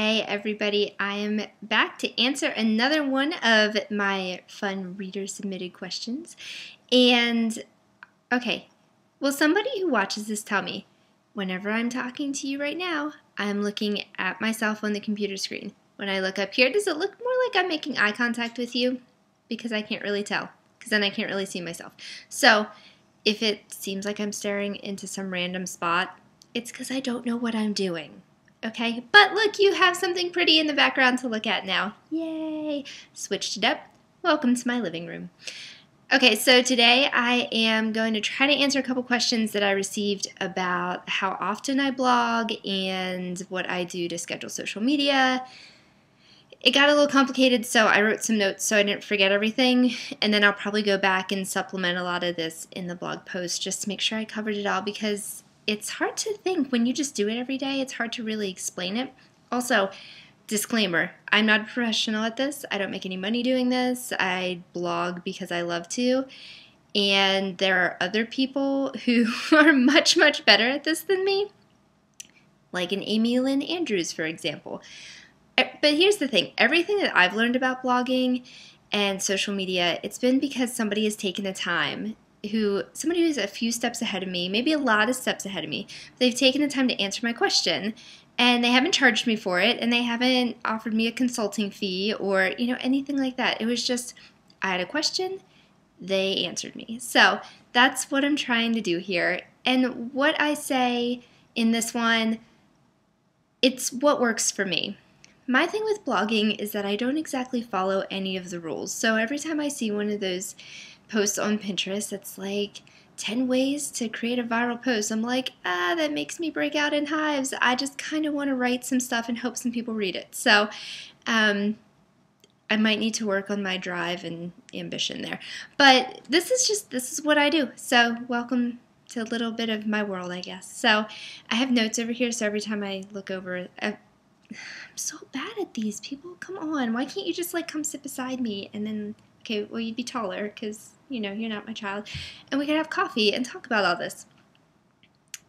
Hey everybody, I am back to answer another one of my fun reader submitted questions. And okay, will somebody who watches this tell me, whenever I'm talking to you right now, I'm looking at myself on the computer screen. When I look up here, does it look more like I'm making eye contact with you? Because I can't really tell, because then I can't really see myself. So if it seems like I'm staring into some random spot, it's because I don't know what I'm doing. Okay, but look, you have something pretty in the background to look at now. Yay! Switched it up. Welcome to my living room. Okay, so today I am going to try to answer a couple questions that I received about how often I blog and what I do to schedule social media. It got a little complicated, so I wrote some notes so I didn't forget everything, and then I'll probably go back and supplement a lot of this in the blog post just to make sure I covered it all, because it's hard to think when you just do it every day. It's hard to really explain it. Also, disclaimer, I'm not a professional at this. I don't make any money doing this. I blog because I love to, and there are other people who are much, much better at this than me, like an Amy Lynn Andrews, for example. But here's the thing, everything that I've learned about blogging and social media, it's been because somebody has taken the time, somebody who's a few steps ahead of me, maybe a lot of steps ahead of me, they've taken the time to answer my question, and they haven't charged me for it, and they haven't offered me a consulting fee or, anything like that. It was just, I had a question, they answered me. So that's what I'm trying to do here. And what I say in this one, it's what works for me. My thing with blogging is that I don't exactly follow any of the rules. So every time I see one of those posts on Pinterest that's like 10 ways to create a viral post, I'm like, that makes me break out in hives. I just kind of want to write some stuff and hope some people read it. So I might need to work on my drive and ambition there. But this is what I do. So welcome to a little bit of my world, I guess. So I have notes over here, so every time I look over, I'm so bad at these. People, come on. Why can't you just come sit beside me and then, okay, well, you'd be taller because, you're not my child, and we could have coffee and talk about all this.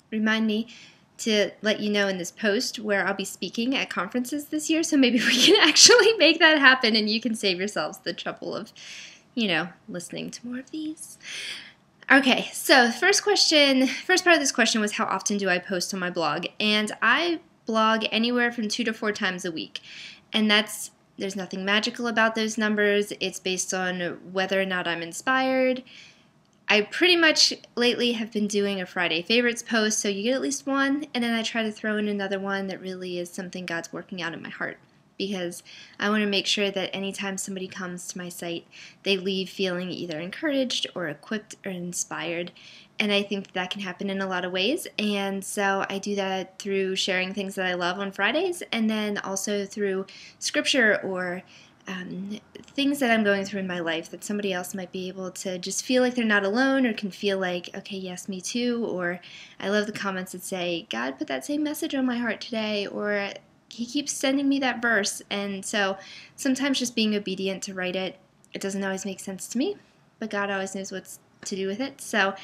Remind me to let you know in this post where I'll be speaking at conferences this year, so maybe we can actually make that happen and you can save yourselves the trouble of, listening to more of these. Okay, so first part of this question was how often do I post on my blog, and I blog anywhere from 2 to 4 times a week, and there's nothing magical about those numbers. It's based on whether or not I'm inspired. I pretty much lately have been doing a Friday favorites post, so you get at least one, and then I try to throw in another one that really is something God's working out in my heart, because I want to make sure that anytime somebody comes to my site, they leave feeling either encouraged or equipped or inspired. And I think that can happen in a lot of ways. And so I do that through sharing things that I love on Fridays, and then also through scripture or things that I'm going through in my life that somebody else might be able to just feel like they're not alone, or can feel like, okay, yes, me too. Or I love the comments that say, God put that same message on my heart today, or He keeps sending me that verse. And so sometimes just being obedient to write it doesn't always make sense to me, but God always knows what's to do with it. So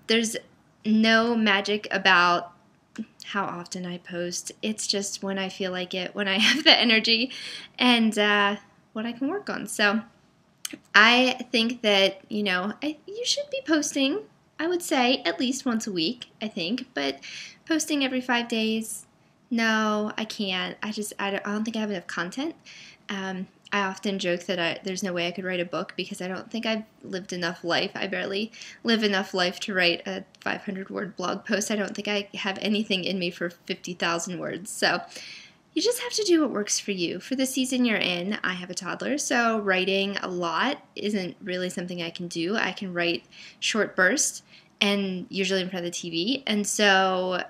there's no magic about how often I post. It's just when I feel like it, when I have the energy, and what I can work on. So I think that, you should be posting, I would say, at least once a week, I think, but posting every 5 days, no, I can't. I don't think I have enough content. I often joke that there's no way I could write a book because I don't think I've lived enough life. I barely live enough life to write a 500-word blog post. I don't think I have anything in me for 50,000 words. So you just have to do what works for you. For the season you're in, I have a toddler, so writing a lot isn't really something I can do. I can write short bursts, and usually in front of the TV. And so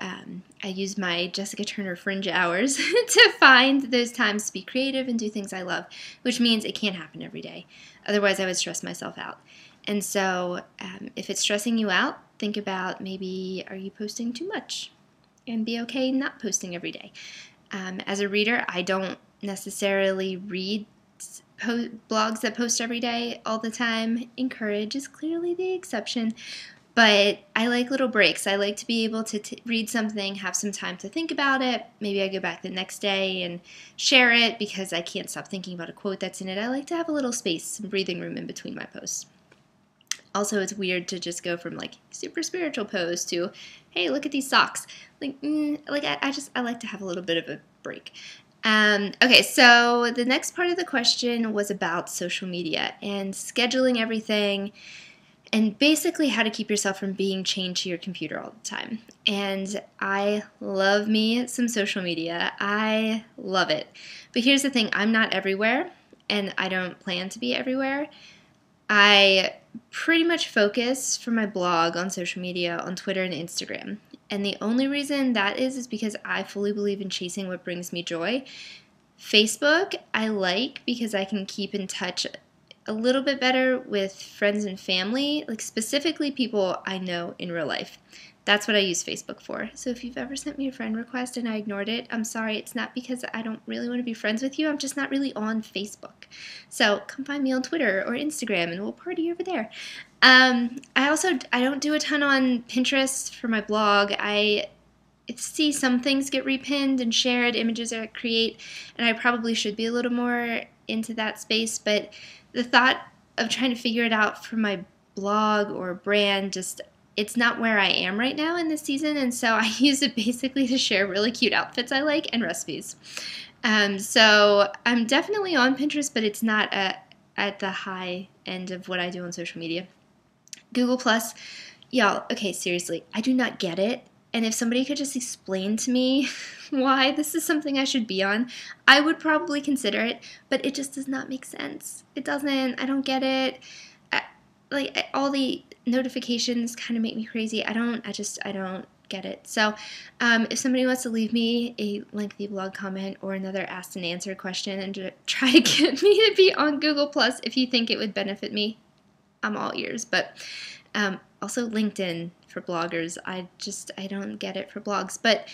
I use my Jessica Turner fringe hours to find those times to be creative and do things I love, which means it can't happen every day. Otherwise, I would stress myself out. And so if it's stressing you out, think about maybe, are you posting too much? And be okay not posting every day. As a reader, I don't necessarily read blogs that post every day all the time. Encourage is clearly the exception. But I like little breaks. I like to be able to read something, have some time to think about it. Maybe I go back the next day and share it because I can't stop thinking about a quote that's in it. I like to have a little space, some breathing room in between my posts. Also, it's weird to just go from like super spiritual post to, hey, look at these socks. I like to have a little bit of a break. Okay, so the next part of the question was about social media and scheduling everything and basically how to keep yourself from being chained to your computer all the time. And I love me some social media. I love it. But here's the thing, I'm not everywhere, and I don't plan to be everywhere. I pretty much focus for my blog on social media, on Twitter and Instagram. And the only reason that is because I fully believe in chasing what brings me joy. Facebook, I like because I can keep in touch a little bit better with friends and family, like specifically people I know in real life. That's what I use Facebook for. So if you've ever sent me a friend request and I ignored it, I'm sorry. It's not because I don't really want to be friends with you. I'm just not really on Facebook. So come find me on Twitter or Instagram and we'll party over there. I don't do a ton on Pinterest for my blog. I see some things get repinned and shared, images that I create, and I probably should be a little more into that space, but the thought of trying to figure it out for my blog or brand, it's not where I am right now in this season, and so I use it basically to share really cute outfits I like and recipes. So I'm definitely on Pinterest, but it's not at the high end of what I do on social media. Google Plus, y'all, okay, seriously, I do not get it. And if somebody could just explain to me why this is something I should be on, I would probably consider it, but it just does not make sense. It doesn't. I don't get it. All the notifications kind of make me crazy. I don't get it. So if somebody wants to leave me a lengthy blog comment or another asked and answered question and to try to get me to be on Google Plus, if you think it would benefit me, I'm all ears. But also LinkedIn for bloggers. I don't get it for blogs. But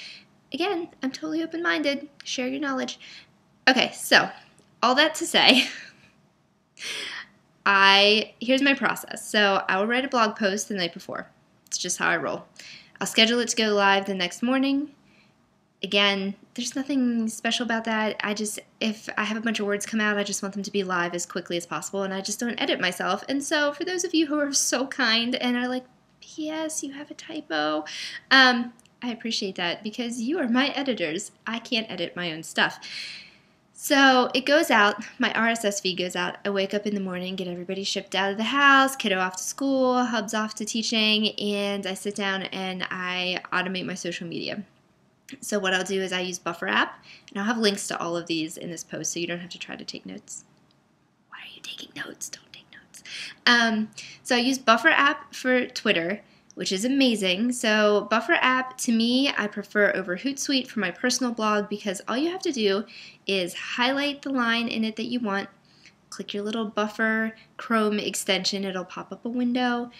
again, I'm totally open-minded. Share your knowledge. Okay, so all that to say, here's my process. So I will write a blog post the night before. It's just how I roll. I'll schedule it to go live the next morning. Again, there's nothing special about that. If I have a bunch of words come out, I just want them to be live as quickly as possible, and I just don't edit myself. And so for those of you who are so kind and are like, P.S., you have a typo, I appreciate that because you are my editors. I can't edit my own stuff. So it goes out, my RSS feed goes out. I wake up in the morning, get everybody shipped out of the house, kiddo off to school, hubs off to teaching, and I sit down and I automate my social media. So what I'll do is I use Buffer app, and I'll have links to all of these in this post so you don't have to try to take notes. Why are you taking notes? Don't take notes. So I use Buffer app for Twitter, which is amazing. So Buffer app, to me, I prefer over Hootsuite for my personal blog because all you have to do is highlight the line in it that you want, click your little Buffer Chrome extension, it'll pop up a window.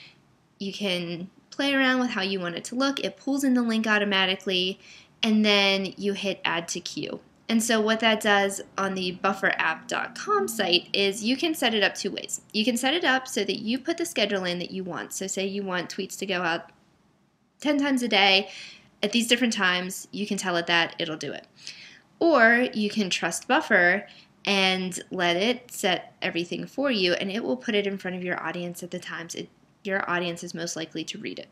You can play around with how you want it to look. It pulls in the link automatically, and then you hit add to queue. And so what that does on the bufferapp.com site is you can set it up two ways. You can set it up so that you put the schedule in that you want. So say you want tweets to go out 10 times a day at these different times, you can tell it that, it'll do it. Or you can trust Buffer and let it set everything for you, and it will put it in front of your audience at the times your audience is most likely to read it.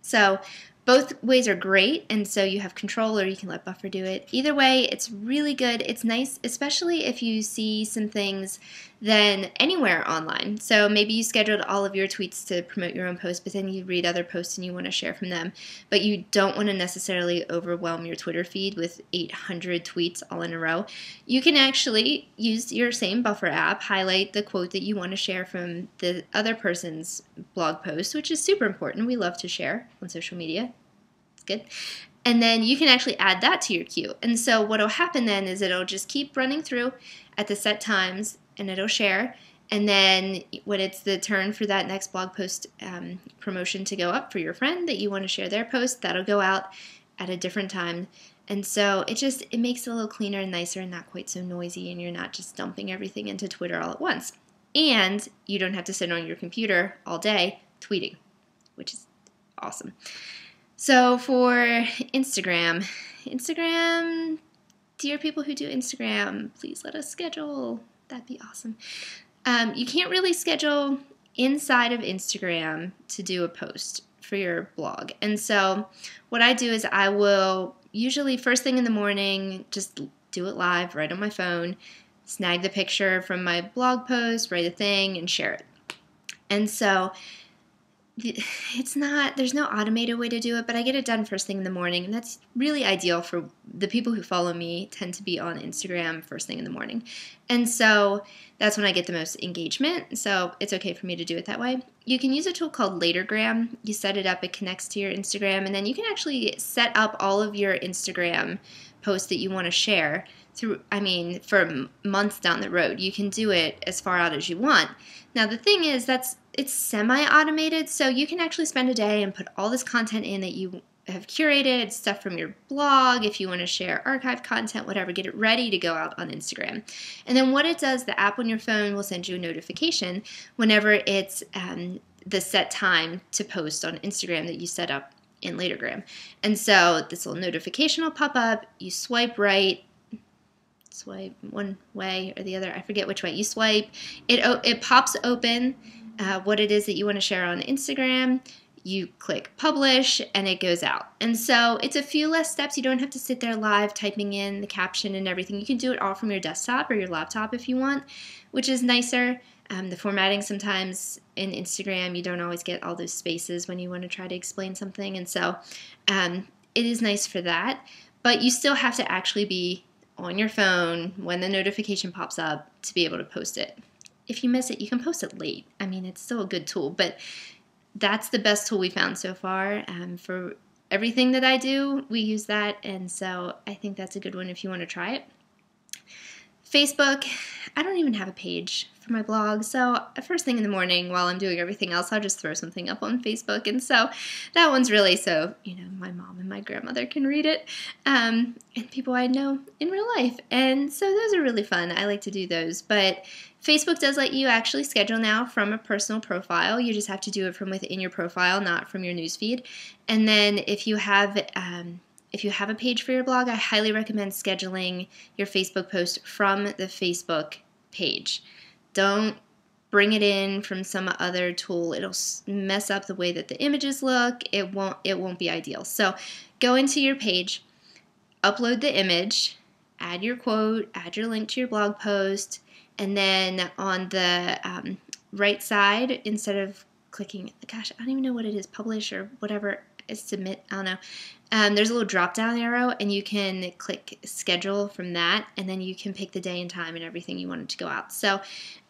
So both ways are great, and so you have control or you can let Buffer do it. Either way, it's really good. It's nice, especially if you see some things then anywhere online. So maybe you scheduled all of your tweets to promote your own post, but then you read other posts and you want to share from them, but you don't want to necessarily overwhelm your Twitter feed with 800 tweets all in a row. You can actually use your same Buffer app, highlight the quote that you want to share from the other person's blog post, which is super important. We love to share on social media. It's good. And then you can actually add that to your queue. And so what will happen then is it'll just keep running through at the set times, and it'll share. And then when it's the turn for that next blog post promotion to go up for your friend that you want to share their post, that'll go out at a different time. And so it makes it a little cleaner and nicer and not quite so noisy, and you're not just dumping everything into Twitter all at once. And you don't have to sit on your computer all day tweeting, which is awesome. So for Instagram, dear people who do Instagram, please let us schedule. That'd be awesome. You can't really schedule inside of Instagram to do a post for your blog. And so what I do is I will usually first thing in the morning just do it live right on my phone, snag the picture from my blog post, write a thing, and share it. And so there's no automated way to do it, but I get it done first thing in the morning, and that's really ideal for the people who follow me tend to be on Instagram first thing in the morning. And so that's when I get the most engagement, so it's okay for me to do it that way. You can use a tool called Latergram. You set it up, it connects to your Instagram, and then you can actually set up all of your Instagram posts that you want to share for months down the road. You can do it as far out as you want. Now the thing is it's semi-automated, so you can actually spend a day and put all this content in that you have curated, stuff from your blog, if you want to share archive content, whatever, get it ready to go out on Instagram. And then what it does, the app on your phone will send you a notification whenever it's the set time to post on Instagram that you set up in Latergram. And so this little notification will pop up, you swipe right, swipe one way or the other, I forget which way, you swipe, it pops open what it is that you want to share on Instagram, you click publish, and it goes out. And so it's a few less steps. You don't have to sit there live typing in the caption and everything. You can do it all from your desktop or your laptop if you want, which is nicer. The formatting sometimes in Instagram, you don't always get all those spaces when you want to try to explain something. And so it is nice for that. But you still have to actually be on your phone when the notification pops up to be able to post it. If you miss it, you can post it late. I mean, it's still a good tool, but that's the best tool we found so far. For everything that I do, we use that, and so I think that's a good one if you want to try it. Facebook, I don't even have a page for my blog, so first thing in the morning while I'm doing everything else, I'll just throw something up on Facebook, and so that one's really so, my mom and my grandmother can read it, and people I know in real life, and so those are really fun. I like to do those, but Facebook does let you actually schedule now from a personal profile. You just have to do it from within your profile, not from your newsfeed, and then if you have a page for your blog, I highly recommend scheduling your Facebook post from the Facebook page. Don't bring it in from some other tool. It'll mess up the way that the images look. It won't be ideal. So go into your page, upload the image, add your quote, add your link to your blog post, and then on the right side, instead of clicking, gosh, I don't even know what it is, publish or whatever, submit, I don't know. There's a little drop down arrow, and you can click schedule from that, and then you can pick the day and time and everything you want it to go out. So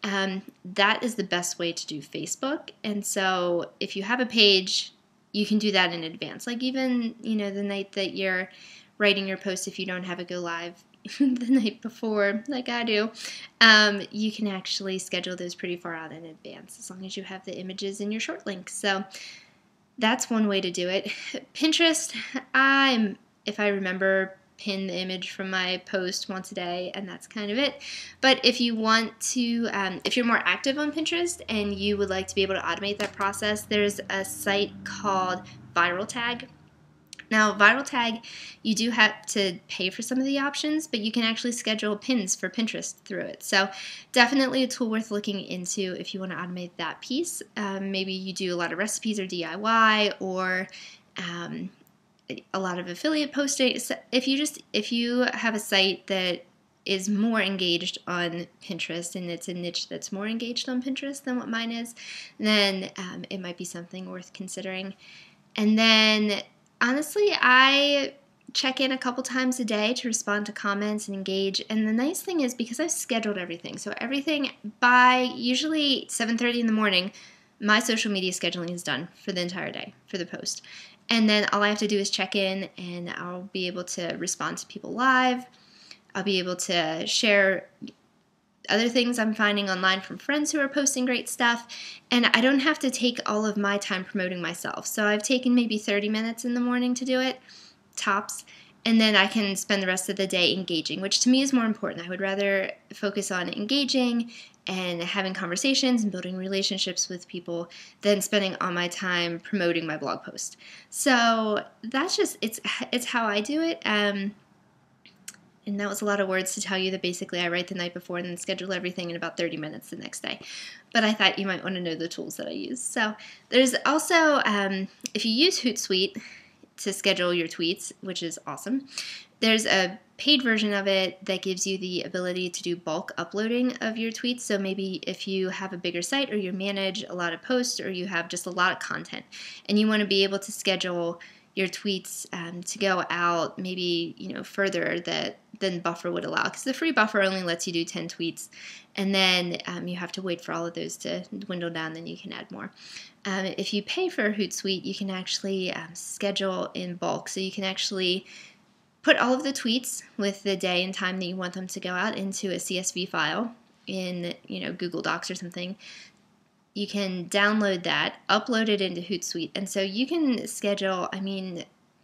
that is the best way to do Facebook. And so if you have a page, you can do that in advance. Like even, the night that you're writing your post, if you don't have it go live the night before, like I do, you can actually schedule those pretty far out in advance as long as you have the images in your short links. So that's one way to do it. Pinterest, if I remember, pin the image from my post once a day, and that's kind of it. But if you want to, if you're more active on Pinterest and you would like to be able to automate that process, there's a site called Viral Tag. Now, Viral Tag, you do have to pay for some of the options, but you can actually schedule pins for Pinterest through it. So definitely a tool worth looking into if you want to automate that piece. Maybe you do a lot of recipes or DIY, or a lot of affiliate posting. So if you have a site that is more engaged on Pinterest, and it's a niche that's more engaged on Pinterest than what mine is, then it might be something worth considering. And then honestly, I check in a couple times a day to respond to comments and engage. And the nice thing is, because I've scheduled everything, so everything by usually 7:30 in the morning, my social media scheduling is done for the entire day for the post. And then all I have to do is check in, and I'll be able to respond to people live. I'll be able to share other things I'm finding online from friends who are posting great stuff, and I don't have to take all of my time promoting myself. So I've taken maybe 30 minutes in the morning to do it, tops, and then I can spend the rest of the day engaging, which to me is more important. I would rather focus on engaging and having conversations and building relationships with people than spending all my time promoting my blog post. So that's just, it's how I do it. And that was a lot of words to tell you that basically I write the night before and then schedule everything in about 30 minutes the next day. But I thought you might want to know the tools that I use. So there's also, if you use Hootsuite to schedule your tweets, which is awesome, there's a paid version of it that gives you the ability to do bulk uploading of your tweets. So maybe if you have a bigger site or you manage a lot of posts or you have just a lot of content and you want to be able to schedule your tweets to go out maybe further than Buffer would allow, because the free Buffer only lets you do 10 tweets, and then you have to wait for all of those to dwindle down, then you can add more. If you pay for Hootsuite, you can actually schedule in bulk, so you can actually put all of the tweets with the day and time that you want them to go out into a CSV file in Google Docs or something. You can download that, upload it into Hootsuite, and so you can schedule,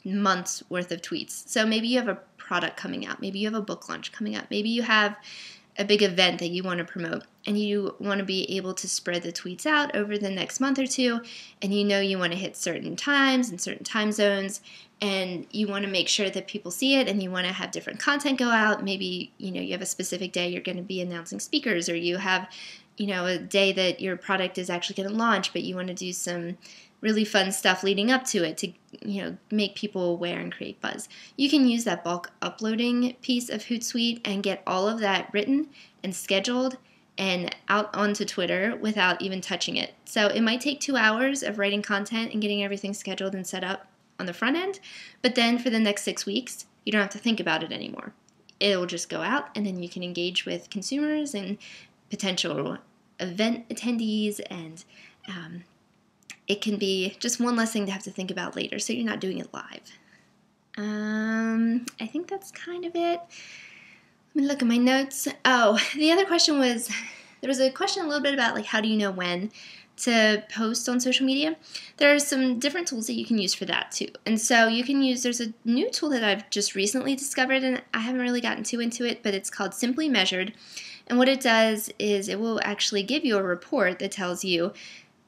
months worth of tweets. So maybe you have a product coming out, maybe you have a book launch coming up, maybe you have a big event that you want to promote, and you want to be able to spread the tweets out over the next month or two, and you want to hit certain times and certain time zones, and you want to make sure that people see it, and you want to have different content go out. Maybe you have a specific day you're going to be announcing speakers, or you have a day that your product is actually going to launch, but you want to do some really fun stuff leading up to it to make people aware and create buzz. You can use that bulk uploading piece of Hootsuite and get all of that written and scheduled and out onto Twitter without even touching it. So it might take 2 hours of writing content and getting everything scheduled and set up on the front end, but then for the next 6 weeks, you don't have to think about it anymore. It'll just go out, and then you can engage with consumers and potential event attendees, and it can be just one less thing to have to think about later, so you're not doing it live. I think that's kind of it. Let me look at my notes. Oh, the other question was, there was a question a little bit about how do you know when to post on social media. There are some different tools that you can use for that too. And so you can use, there's a new tool that I've just recently discovered, and I haven't really gotten too into it, but it's called Simply Measured. And what it does is it will actually give you a report that tells you,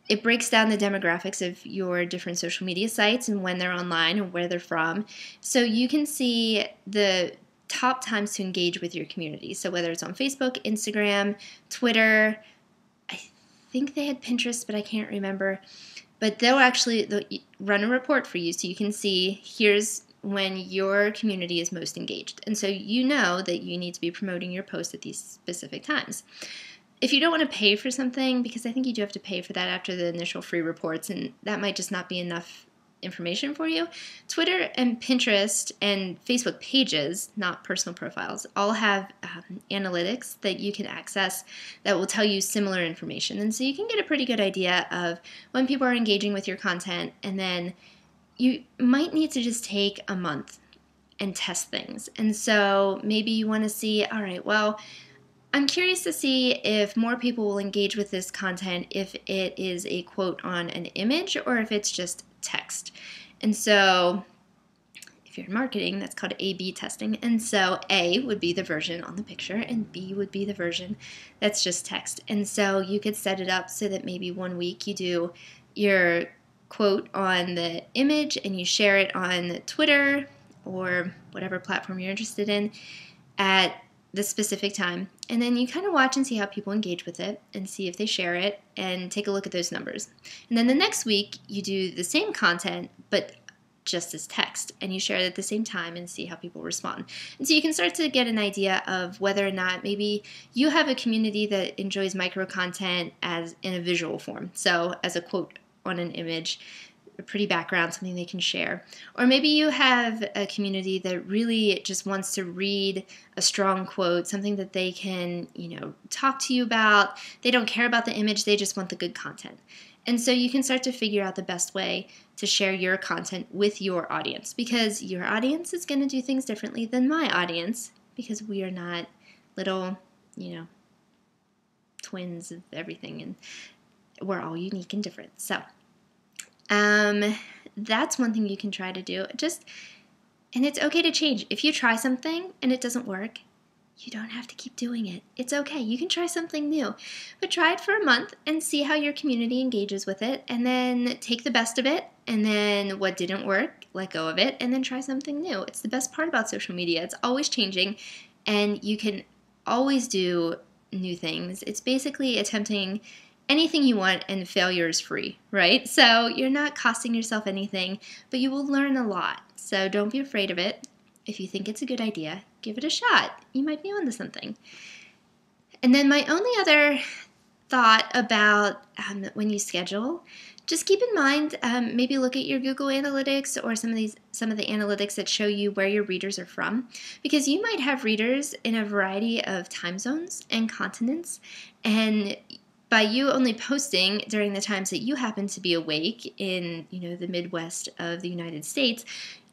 it breaks down the demographics of your different social media sites and when they're online and where they're from. So you can see the top times to engage with your community. So whether it's on Facebook, Instagram, Twitter, I think they had Pinterest, but I can't remember. But they'll run a report for you so you can see here's when your community is most engaged. And so you know that you need to be promoting your post at these specific times. If you don't want to pay for something, because I think you do have to pay for that after the initial free reports, and that might just not be enough information for you, Twitter and Pinterest and Facebook pages, not personal profiles, all have analytics that you can access that will tell you similar information. And so you can get a pretty good idea of when people are engaging with your content, and then you might need to just take a month and test things. And so maybe you want to see, all right, well, I'm curious to see if more people will engage with this content if it is a quote on an image or if it's just text. And so if you're in marketing, that's called A/B testing. And so A would be the version on the picture and B would be the version that's just text. And so you could set it up so that maybe 1 week you do your quote on the image and you share it on Twitter or whatever platform you're interested in at the specific time, and then you kind of watch and see how people engage with it and see if they share it and take a look at those numbers. And then the next week you do the same content but just as text, and you share it at the same time and see how people respond. And so you can start to get an idea of whether or not maybe you have a community that enjoys micro content as in a visual form, so as a quote on an image, a pretty background, something they can share. Or maybe you have a community that really just wants to read a strong quote, something that they can, talk to you about. They don't care about the image, they just want the good content. And so you can start to figure out the best way to share your content with your audience, because your audience is going to do things differently than my audience, because we are not little, twins of everything, and we're all unique and different. So that's one thing you can try to do. And it's okay to change. If you try something and it doesn't work, you don't have to keep doing it. It's okay. You can try something new. But try it for a month and see how your community engages with it, and then take the best of it, and then what didn't work, let go of it, and then try something new. It's the best part about social media. It's always changing, and you can always do new things. It's basically attempting anything you want, and failure is free, right? So you're not costing yourself anything, but you will learn a lot. So don't be afraid of it. If you think it's a good idea, give it a shot. You might be onto something. And then my only other thought about when you schedule, just keep in mind, maybe look at your Google Analytics or some of the analytics that show you where your readers are from, because you might have readers in a variety of time zones and continents, and by you only posting during the times that you happen to be awake in, the Midwest of the United States,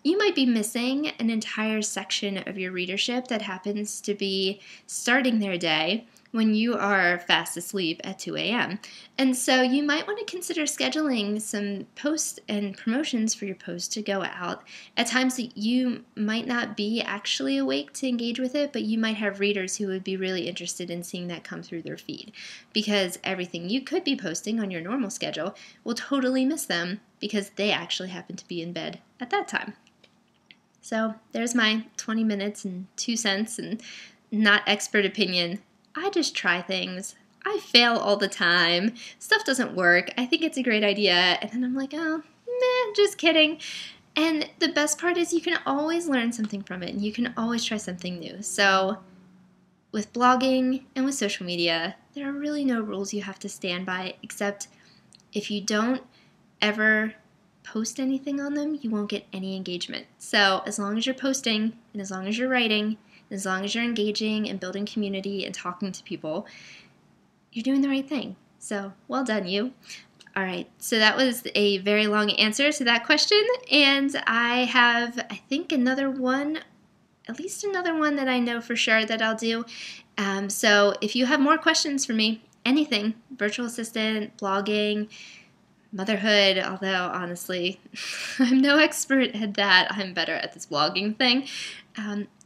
you might be missing an entire section of your readership that happens to be starting their day when you are fast asleep at 2 a.m. And so you might want to consider scheduling some posts and promotions for your post to go out at times that you might not be actually awake to engage with it, but you might have readers who would be really interested in seeing that come through their feed, because everything you could be posting on your normal schedule will totally miss them because they actually happen to be in bed at that time. So there's my 20 minutes and 2 cents and not expert opinion. I just try things. I fail all the time. Stuff doesn't work. I think it's a great idea. And then I'm like, oh, meh, just kidding. And the best part is you can always learn something from it, and you can always try something new. So with blogging and with social media, there are really no rules you have to stand by, except if you don't ever post anything on them, you won't get any engagement. So as long as you're posting, and as long as you're writing, and as long as you're engaging and building community and talking to people, you're doing the right thing. So well done, you. All right, so that was a very long answer to that question, and I have, I think, another one, at least another one that I know for sure that I'll do. So if you have more questions for me, anything, virtual assistant, blogging, motherhood, although honestly, I'm no expert at that. I'm better at this blogging thing.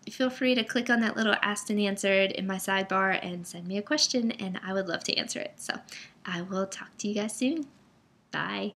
Feel free to click on that little Asked and Answered in my sidebar and send me a question, and I would love to answer it. So I will talk to you guys soon. Bye.